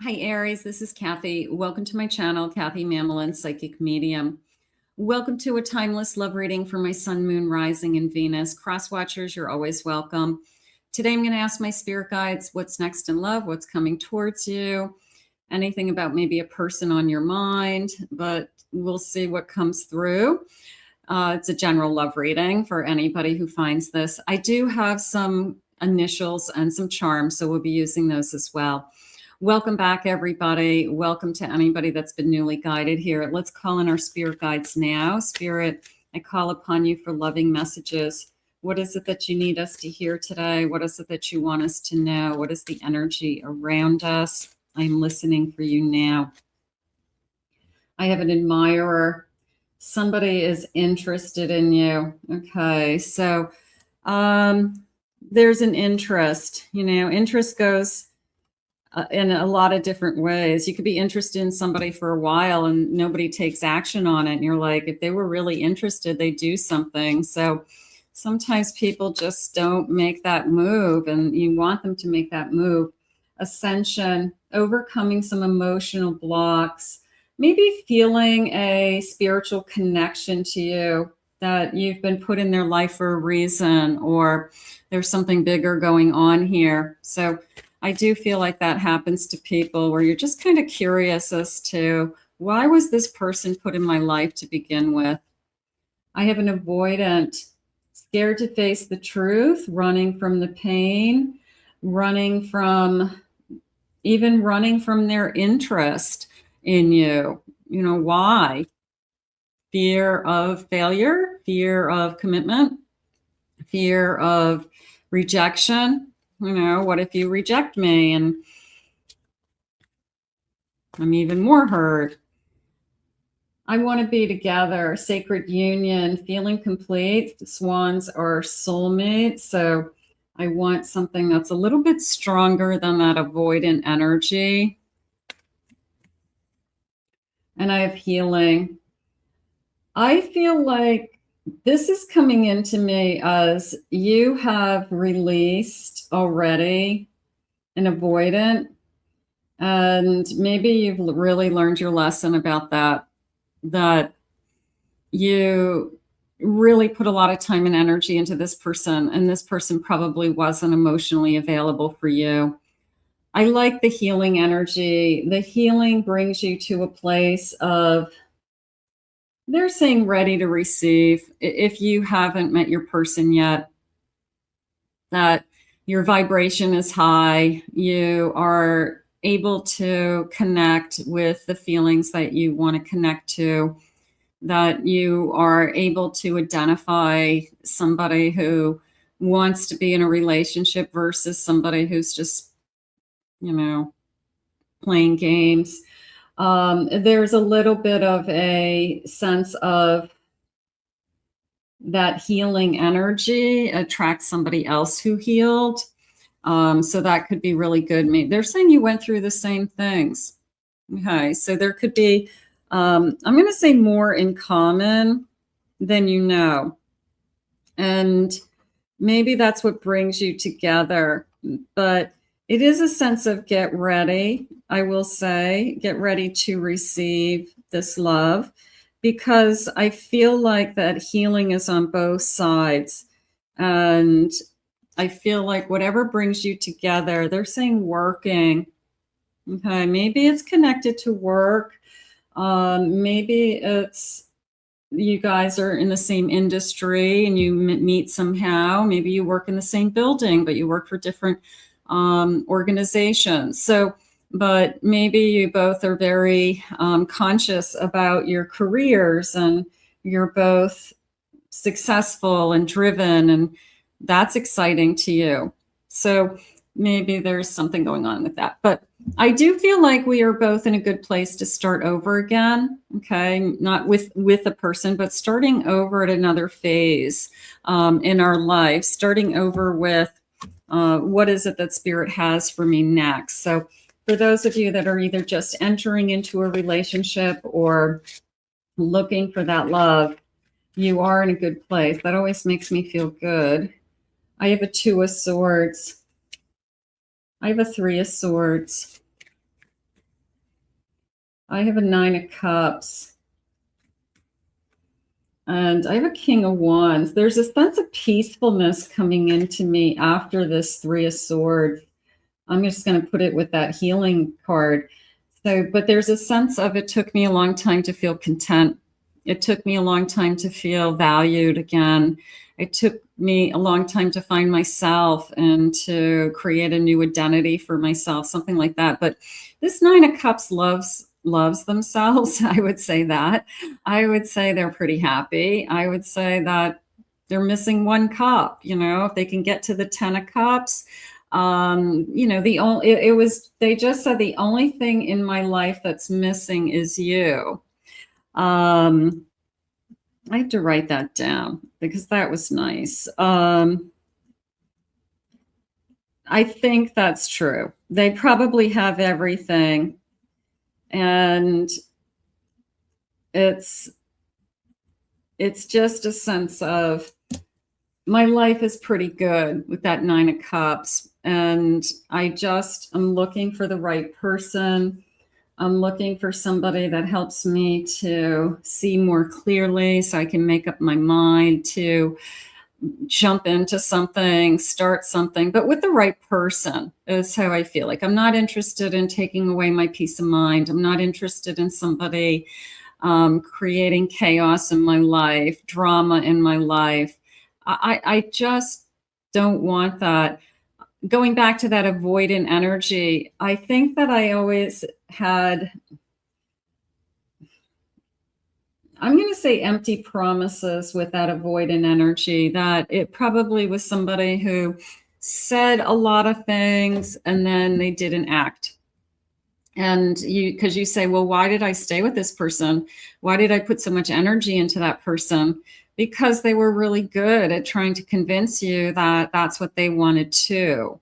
Hi, Aries. This is Kathy. Welcome to my channel, Kathy Mamolen, Psychic Medium. Welcome to a timeless love reading for my sun, moon, rising, and Venus. Cross watchers, you're always welcome. Today, I'm going to ask my spirit guides what's next in love, what's coming towards you, anything about maybe a person on your mind, but we'll see what comes through. It's a general love reading for anybody who finds this. I do have some initials and some charms, so we'll be using those as well. Welcome back, everybody. Welcome to anybody that's been newly guided here. Let's call in our spirit guides now. Spirit, I call upon you for loving messages. What is it that you need us to hear today? What is it that you want us to know? What is the energy around us? I'm listening for you now. I have an admirer. Somebody is interested in you. Okay, so there's an interest. You know, interest goes in a lot of different ways. You could be interested in somebody for a while and nobody takes action on it. And you're like, if they were really interested, they do something. So sometimes people just don't make that move and you want them to make that move. Ascension, overcoming some emotional blocks, maybe feeling a spiritual connection to you, that you've been put in their life for a reason, or there's something bigger going on here. So I do feel like that happens to people where you're just kind of curious as to why was this person put in my life to begin with? I have an avoidant, scared to face the truth, running from the pain, running from their interest in you. You know, why? Fear of failure, fear of commitment, fear of rejection. You know, what if you reject me and I'm even more hurt? I want to be together, sacred union, feeling complete. Swans are soulmates. So I want something that's a little bit stronger than that avoidant energy. And I have healing. I feel like this is coming into me as you have released already an avoidant, and maybe you've really learned your lesson about that you really put a lot of time and energy into this person, and this person probably wasn't emotionally available for you. I like the healing energy. The healing brings you to a place of, they're saying, ready to receive. If you haven't met your person yet, that your vibration is high, you are able to connect with the feelings that you want to connect to, that you are able to identify somebody who wants to be in a relationship versus somebody who's just, you know, playing games. There's a little bit of a sense of that healing energy attracts somebody else who healed. So that could be really good. They're saying you went through the same things. Okay, so there could be, I'm going to say, more in common than you know. And maybe that's what brings you together. But it is a sense of get ready. I will say, get ready to receive this love, because I feel like that healing is on both sides. And I feel like whatever brings you together, they're saying working. Okay, maybe it's connected to work. Maybe it's you guys are in the same industry and you meet somehow. Maybe you work in the same building, but you work for different organizations. So, but maybe you both are very conscious about your careers and you're both successful and driven, and that's exciting to you. So maybe there's something going on with that. But I do feel like we are both in a good place to start over again. Okay, not with a person, but starting over at another phase in our life, starting over with what is it that Spirit has for me next. So for those of you that are either just entering into a relationship or looking for that love, you are in a good place. That always makes me feel good. I have a 2 of Swords. I have a 3 of Swords. I have a 9 of Cups. And I have a King of Wands. There's a sense of peacefulness coming into me after this 3 of Swords. I'm just going to put it with that healing card. So, but there's a sense of, it took me a long time to feel content. It took me a long time to feel valued again. It took me a long time to find myself and to create a new identity for myself, something like that. But this 9 of Cups loves themselves. I would say that. I would say they're pretty happy. I would say that they're missing 1 cup. You know, if they can get to the 10 of Cups, you know, they just said the only thing in my life that's missing is you. I have to write that down because that was nice. I think that's true. They probably have everything. And it's just a sense of, my life is pretty good with that 9 of Cups. And I'm looking for the right person. I'm looking for somebody that helps me to see more clearly so I can make up my mind to jump into something, start something, but with the right person is how I feel. Like, I'm not interested in taking away my peace of mind. I'm not interested in somebody creating chaos in my life, drama in my life. I just don't want that. Going back to that avoidant energy, I think that I always had, I'm going to say, empty promises with that avoidant energy, that it probably was somebody who said a lot of things and then they didn't act. And because you say, well, why did I stay with this person? Why did I put so much energy into that person? Because they were really good at trying to convince you that that's what they wanted too.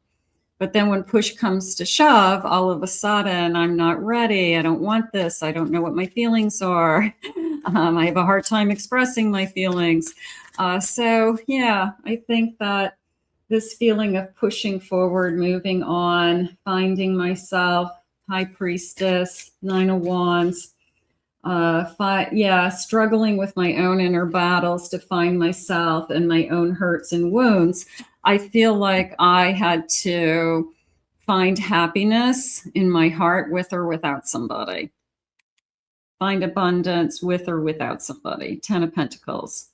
But then when push comes to shove, all of a sudden, I'm not ready. I don't want this. I don't know what my feelings are. I have a hard time expressing my feelings. So yeah, I think that this feeling of pushing forward, moving on, finding myself, High Priestess, 9 of Wands, struggling with my own inner battles to find myself and my own hurts and wounds. I feel like I had to find happiness in my heart with or without somebody. Find abundance with or without somebody. 10 of Pentacles.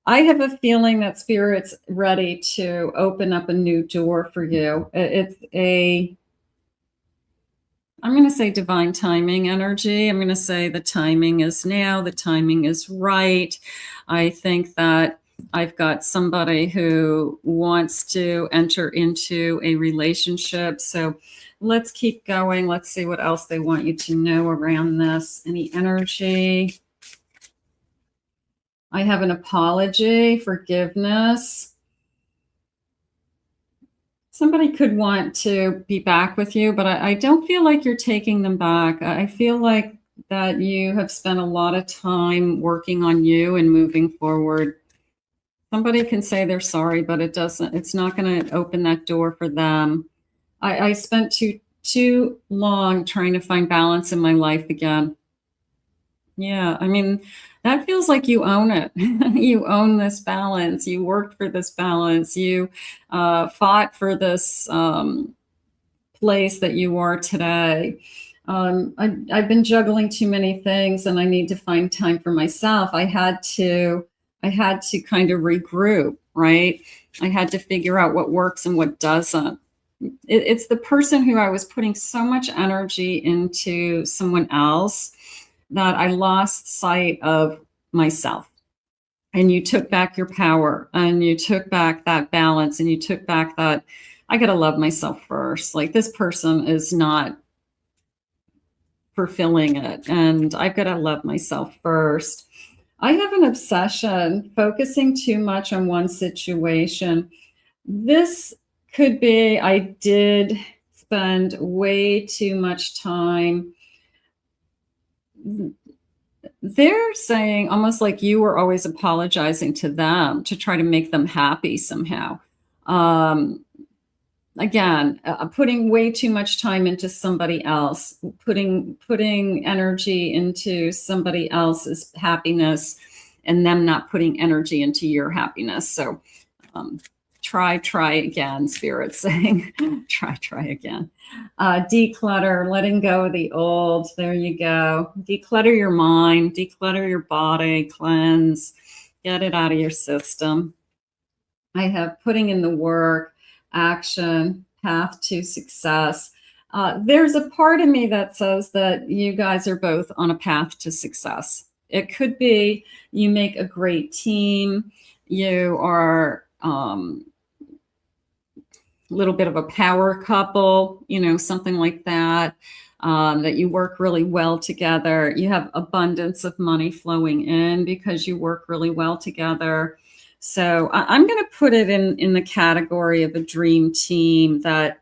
I have a feeling that Spirit's ready to open up a new door for you. I'm going to say divine timing energy. I'm going to say the timing is now. The timing is right. I think that I've got somebody who wants to enter into a relationship. So let's keep going. Let's see what else they want you to know around this. Any energy? I have an apology, forgiveness. Somebody could want to be back with you, but I don't feel like you're taking them back. I feel like that you have spent a lot of time working on you and moving forward. Somebody can say they're sorry, but it's not going to open that door for them. I spent too long trying to find balance in my life again. Yeah, I mean, that feels like you own it. You own this balance. You worked for this balance. You fought for this place that you are today. I've been juggling too many things, and I need to find time for myself. I had to kind of regroup, right? I had to figure out what works and what doesn't. It's the person who I was putting so much energy into someone else that I lost sight of myself. And you took back your power, and you took back that balance, and you took back that I got to love myself first. Like, this person is not fulfilling it, and I've got to love myself first. I have an obsession, focusing too much on one situation. This could be, I did spend way too much time. They're saying almost like you were always apologizing to them to try to make them happy somehow. again, putting way too much time into somebody else, putting energy into somebody else's happiness, and them not putting energy into your happiness. So try again, Spirit saying, try again. Declutter, letting go of the old. There you go. Declutter your mind, declutter your body, cleanse, get it out of your system. I have putting in the work, action, path to success. There's a part of me that says that you guys are both on a path to success. It could be you make a great team. You are a little bit of a power couple, you know, something like that, that you work really well together. You have abundance of money flowing in because you work really well together. So I'm going to put it in the category of a dream team that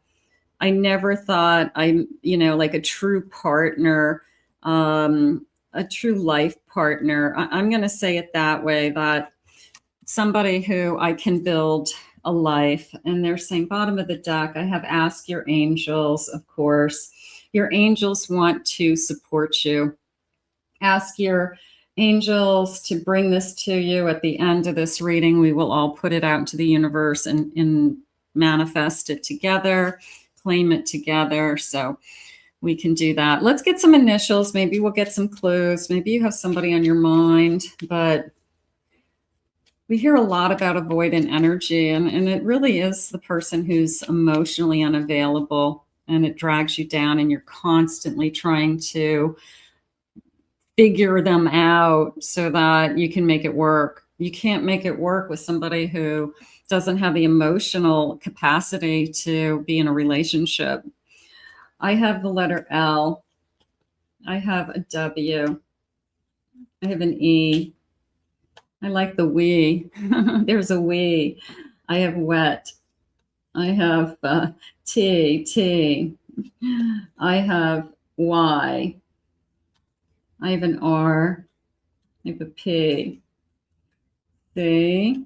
I never thought like a true partner, a true life partner. I'm going to say it that way, that somebody who I can build a life. And they're saying bottom of the deck, I have ask your angels, of course. Your angels want to support you. Ask your angels to bring this to you at the end of this reading. We will all put it out into the universe and manifest it together, claim it together. So we can do that. Let's get some initials. Maybe we'll get some clues. Maybe you have somebody on your mind, but we hear a lot about avoidant energy, and it really is the person who's emotionally unavailable, and it drags you down, and you're constantly trying to figure them out so that you can make it work. You can't make it work with somebody who doesn't have the emotional capacity to be in a relationship. I have the letter L. I have a W. I have an E. I like the we. There's a we. I have wet. I have T. I have Y. I have an R. I have a P. C.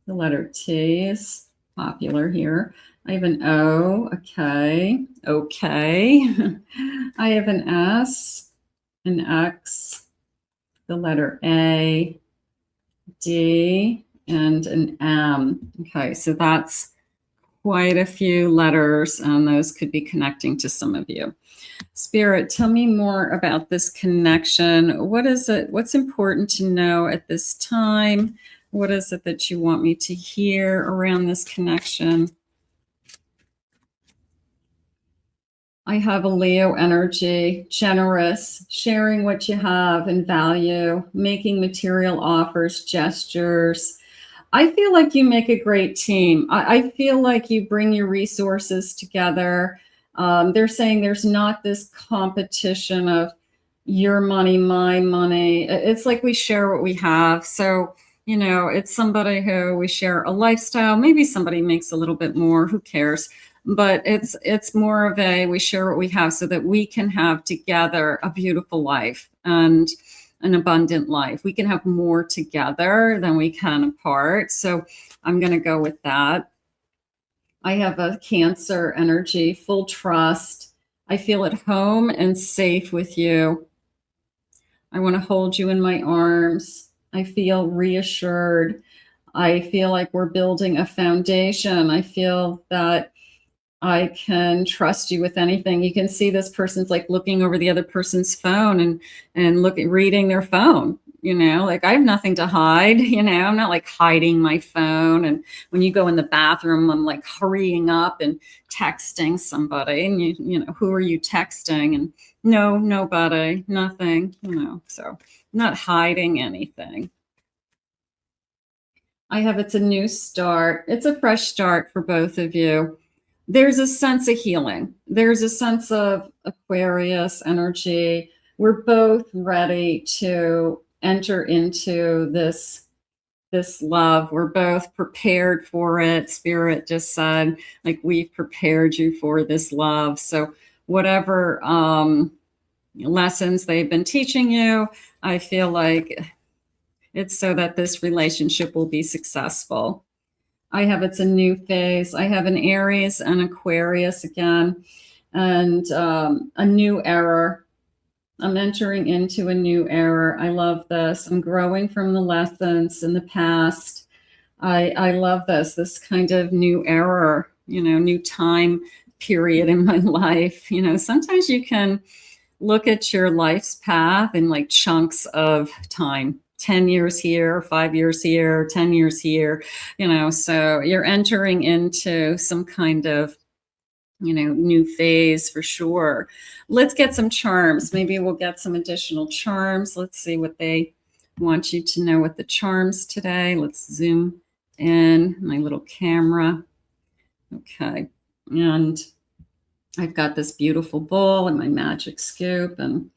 The letter T is popular here. I have an O. Okay. I have an S, an X, the letter A, D, and an M. Okay, so that's quite a few letters, and those could be connecting to some of you. Spirit, tell me more about this connection. What is it? What's important to know at this time? What is it that you want me to hear around this connection? I have a Leo energy, generous, sharing what you have and value, making material offers, gestures. I feel like you make a great team. I feel like you bring your resources together. They're saying there's not this competition of your money, my money. It's like we share what we have. So, you know, it's somebody who we share a lifestyle. Maybe somebody makes a little bit more. Who cares? But it's more of a, we share what we have so that we can have together a beautiful life and an abundant life. We can have more together than we can apart. So I'm going to go with that. I have a Cancer energy, full trust. I feel at home and safe with you. I want to hold you in my arms. I feel reassured. I feel like we're building a foundation. I feel that I can trust you with anything. You can see this person's like looking over the other person's phone and reading their phone, you know, like I have nothing to hide, you know, I'm not like hiding my phone. And when you go in the bathroom, I'm like hurrying up and texting somebody and you know, who are you texting? And no, nobody, nothing, you know, so I'm not hiding anything. It's a new start. It's a fresh start for both of you. There's a sense of healing. There's a sense of Aquarius energy. We're both ready to enter into this love. We're both prepared for it. Spirit just said, like, we've prepared you for this love. So whatever lessons they've been teaching you, I feel like it's so that this relationship will be successful. I have it's a new phase. I have an Aries and Aquarius again, and a new era. I'm entering into a new era. I love this. I'm growing from the lessons in the past. I love this kind of new era, you know, new time period in my life. You know, sometimes you can look at your life's path in like chunks of time. 10 years here, 5 years here, 10 years here, you know, so you're entering into some kind of, you know, new phase for sure. Let's get some charms. Maybe we'll get some additional charms. Let's see what they want you to know with the charms today. Let's zoom in my little camera. Okay. And I've got this beautiful bowl and my magic scoop. And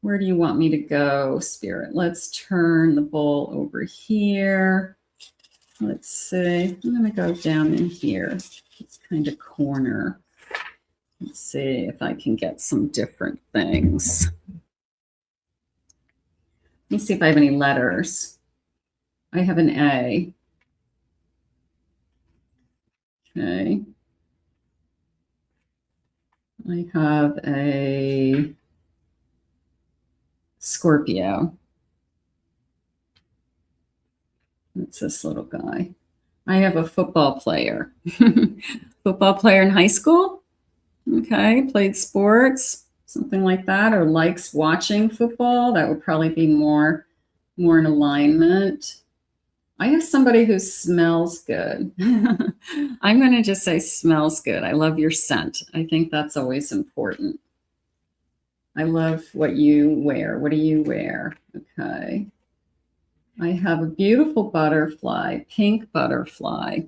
where do you want me to go, Spirit? Let's turn the bowl over here. Let's see. I'm going to go down in here. It's kind of corner. Let's see if I can get some different things. Let me see if I have any letters. I have an A. Okay. I have a Scorpio. That's this little guy. I have a football player. Football player in high school. Okay, played sports, something like that, or likes watching football. That would probably be more in alignment. I have somebody who smells good. I'm going to just say smells good. I love your scent. I think that's always important. I love what you wear. What do you wear? Okay. I have a beautiful butterfly, pink butterfly.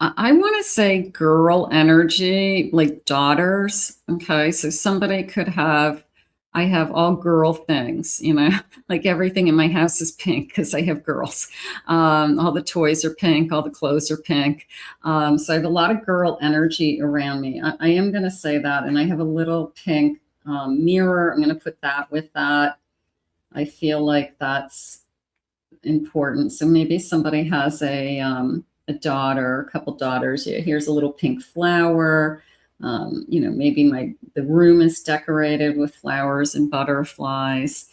I want to say girl energy, like daughters. Okay. So somebody could have, I have all girl things, you know, like everything in my house is pink because I have girls. All the toys are pink, all the clothes are pink. So I have a lot of girl energy around me. I am going to say that. And I have a little pink mirror. I'm going to put that with that. I feel like that's important. So maybe somebody has a daughter, a couple daughters. Yeah, here's a little pink flower. You know, maybe the room is decorated with flowers and butterflies.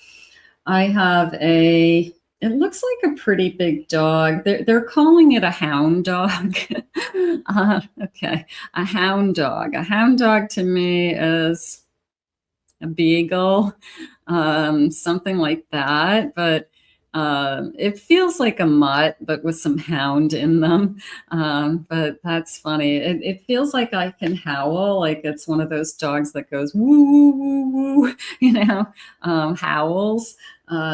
I have it looks like a pretty big dog. They're calling it a hound dog. Okay, a hound dog. A hound dog to me is a beagle, something like that. But it feels like a mutt, but with some hound in them. But that's funny. It feels like I can howl, like it's one of those dogs that goes woo, woo, woo, woo, you know, howls.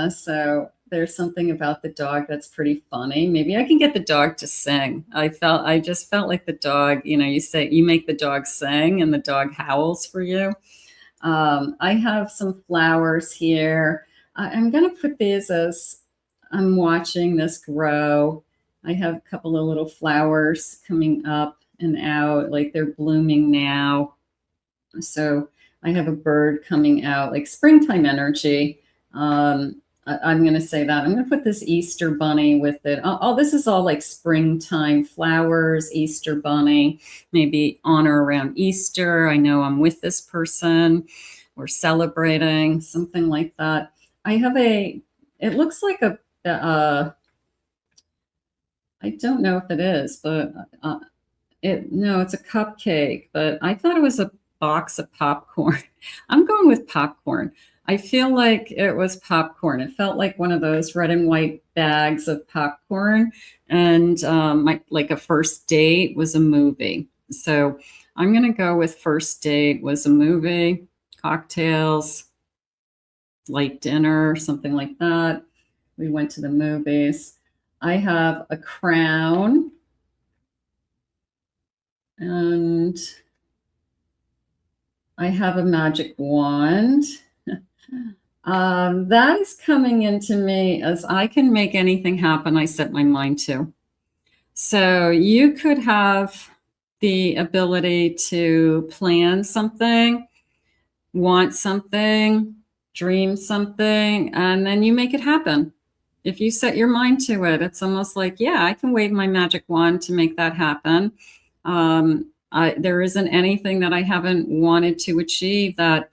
So there's something about the dog that's pretty funny. Maybe I can get the dog to sing. I just felt like the dog, you know, you make the dog sing and the dog howls for you. I have some flowers here. I'm going to put these as I'm watching this grow. I have a couple of little flowers coming up and out, like they're blooming now. So I have a bird coming out, like springtime energy. I'm going to say that. I'm going to put this Easter bunny with it. This is all like springtime flowers, Easter bunny, maybe on or around Easter. I know I'm with this person. We're celebrating, something like that. I have it looks like I don't know if it is, but no, it's a cupcake, but I thought it was a box of popcorn. I'm going with popcorn. I feel like it was popcorn. It felt like one of those red and white bags of popcorn. And like a first date was a movie. So I'm going to go with first date was a movie, cocktails, light dinner, something like that. We went to the movies. I have a crown. And I have a magic wand. That is coming into me as I can make anything happen I set my mind to. So you could have the ability to plan something, want something, dream something, and then you make it happen. if you set your mind to it, it's almost like, yeah, I can wave my magic wand to make that happen. There isn't anything that I haven't wanted to achieve that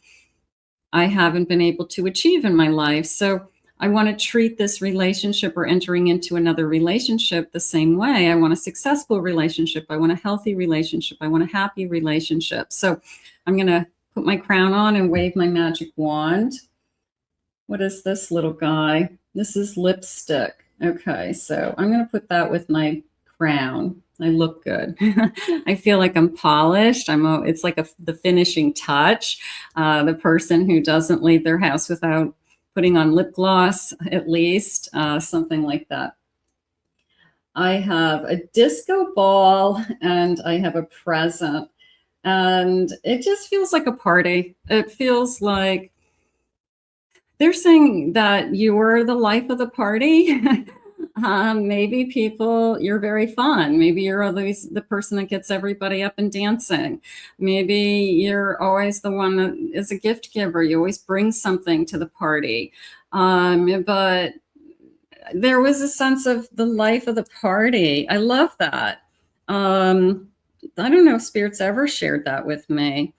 I haven't been able to achieve in my life. So I want to treat this relationship or entering into another relationship the same way. I want a successful relationship. I want a healthy relationship. I want a happy relationship. So I'm going to put my crown on and wave my magic wand. What is this little guy? This is lipstick. Okay, so I'm going to put that with my crown. I look good. I feel like I'm polished. It's like the finishing touch. The person who doesn't leave their house without putting on lip gloss, at least, something like that. I have a disco ball and I have a present. And it just feels like a party. It feels like they're saying that you're the life of the party. Maybe you're very fun. Maybe you're always the person that gets everybody up and dancing. Maybe you're always the one that is a gift giver. You always bring something to the party. But there was a sense of the life of the party. I love that. I don't know if Spirit's ever shared that with me.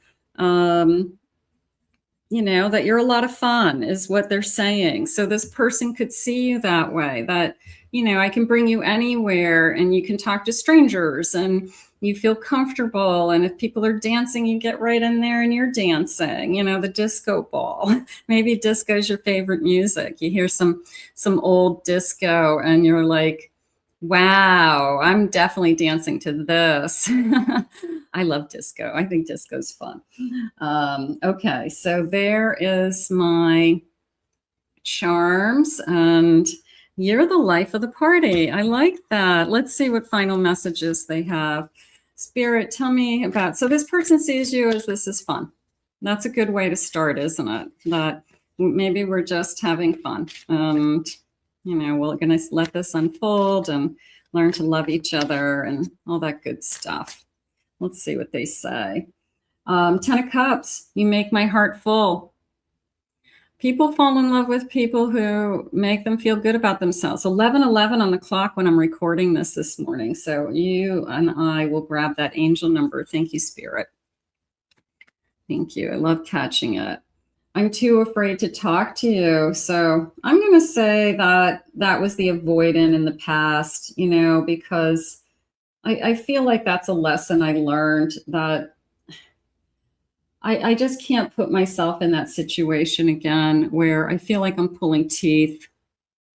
That you're a lot of fun is what they're saying. So this person could see you that way, that, I can bring you anywhere and you can talk to strangers and you feel comfortable. And if people are dancing, you get right in there and you're dancing, the disco ball. Maybe disco is your favorite music. You hear some old disco and you're like, wow, I'm definitely dancing to this. I love disco. I think disco's fun. Okay, so there is my charms, and you're the life of the party. I like that. Let's see what final messages they have. Spirit, tell me about, so this person sees you as this is fun. That's a good way to start, isn't it? That maybe we're just having fun. And, we're going to let this unfold and learn to love each other and all that good stuff. Let's see what they say. 10 of Cups, you make my heart full. People fall in love with people who make them feel good about themselves. 11:11 on the clock when I'm recording this morning. So you and I will grab that angel number. Thank you, Spirit. Thank you. I love catching it. I'm too afraid to talk to you. So I'm going to say that was the avoidant in the past, because I feel like that's a lesson I learned, that I just can't put myself in that situation again where I feel like I'm pulling teeth.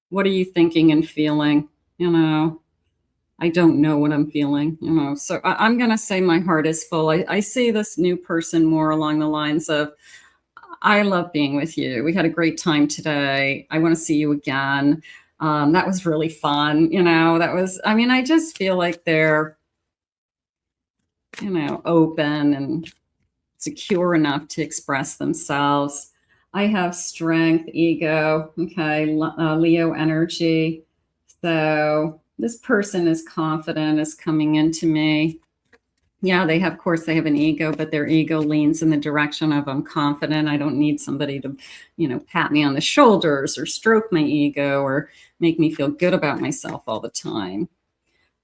What are you thinking and feeling? I don't know what I'm feeling, So I'm going to say my heart is full. I see this new person more along the lines of, I love being with you. We had a great time today. I want to see you again. That was really fun. I just feel like they're, open and secure enough to express themselves. I have strength, ego, okay, Leo energy. So this person is confident, is coming into me. Yeah, they have an ego, but their ego leans in the direction of I'm confident. I don't need somebody to, pat me on the shoulders or stroke my ego or make me feel good about myself all the time.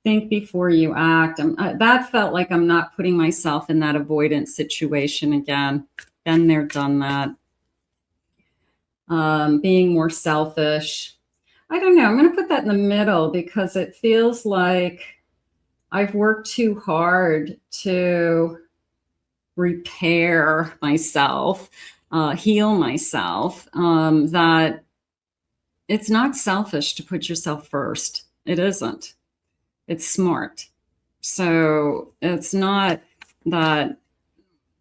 Think before you act. That felt like I'm not putting myself in that avoidance situation again. Been there, done that. Being more selfish. I don't know. I'm going to put that in the middle because it feels like I've worked too hard to repair myself, heal myself, that it's not selfish to put yourself first. It isn't. It's smart. So it's not that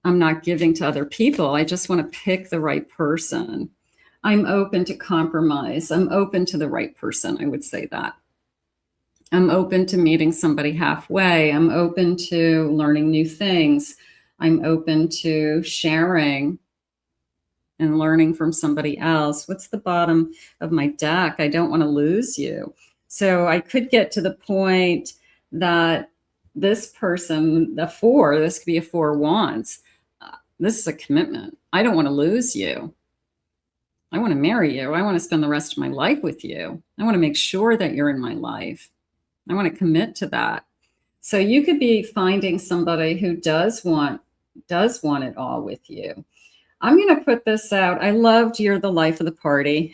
I'm not giving to other people. I just want to pick the right person. I'm open to compromise. I'm open to the right person. I would say that. I'm open to meeting somebody halfway. I'm open to learning new things. I'm open to sharing and learning from somebody else. What's the bottom of my deck? I don't want to lose you. So I could get to the point that this person, this could be a 4 of Wands. This is a commitment. I don't want to lose you. I want to marry you. I want to spend the rest of my life with you. I want to make sure that you're in my life. I want to commit to that. So you could be finding somebody who does want it all with you. I'm going to put this out. I loved you're the life of the party.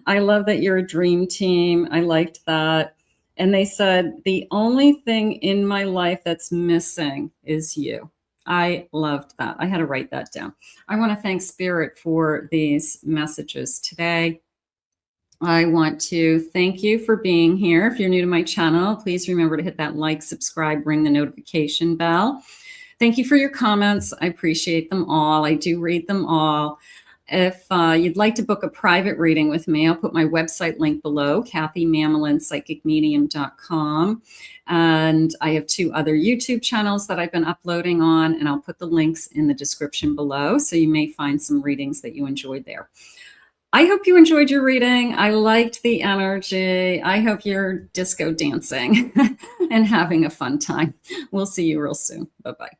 I love that you're a dream team. I liked that. And they said, the only thing in my life that's missing is you. I loved that. I had to write that down. I want to thank Spirit for these messages today. I want to thank you for being here. If you're new to my channel, please remember to hit that like, subscribe, ring the notification bell. Thank you for your comments. I appreciate them all. I do read them all. If you'd like to book a private reading with me, I'll put my website link below, KathyMamolenPsychicMedium.com. And I have 2 other YouTube channels that I've been uploading on, and I'll put the links in the description below. So you may find some readings that you enjoyed there. I hope you enjoyed your reading. I liked the energy. I hope you're disco dancing and having a fun time. We'll see you real soon. Bye-bye.